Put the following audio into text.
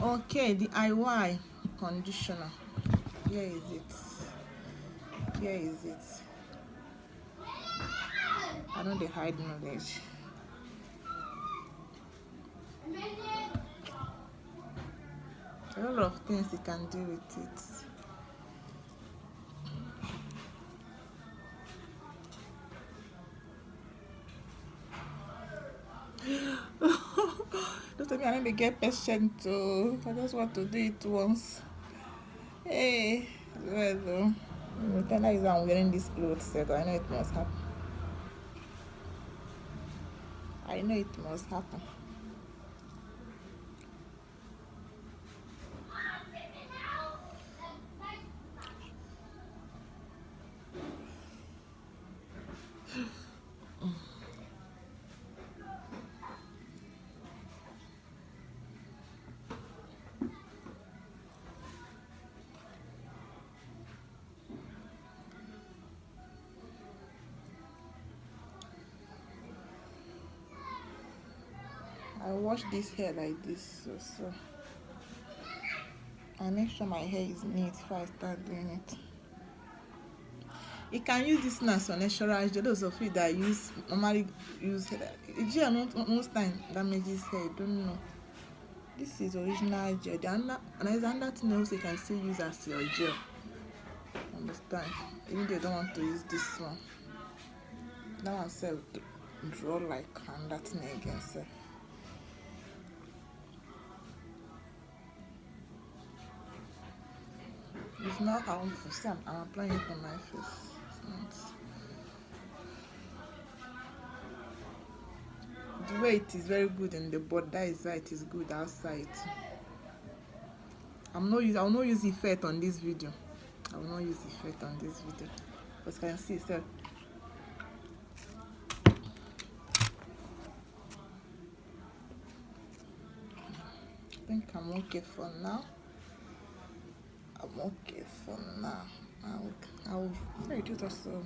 Okay, the IY conditioner. Here is it. Here is it. I know they hide knowledge. A lot of things you can do with it. Don't tell me I need to get patient too. I just want to do it once. Hey, well though. Pretend like I'm wearing this clothes, so I know it must happen. I know it must happen. I wash this hair like this, so I make sure my hair is neat before I start doing it. You can use this now for natural gel. Those of you that normally use gel, most time damages hair. Don't know. This is original gel. And there's another thing else you can still use as your gel. Understand? Even though you don't want to use this one. That one self draw like another thing again. Self. It's not harmful. See, I'm applying it on my face. It's not. The way it is very good in the body, that is why it is good outside. I will not use effect on this video. I will not use effect on this video. But you can see, so I think I'm okay for now. I'm okay for now. I'll do it also.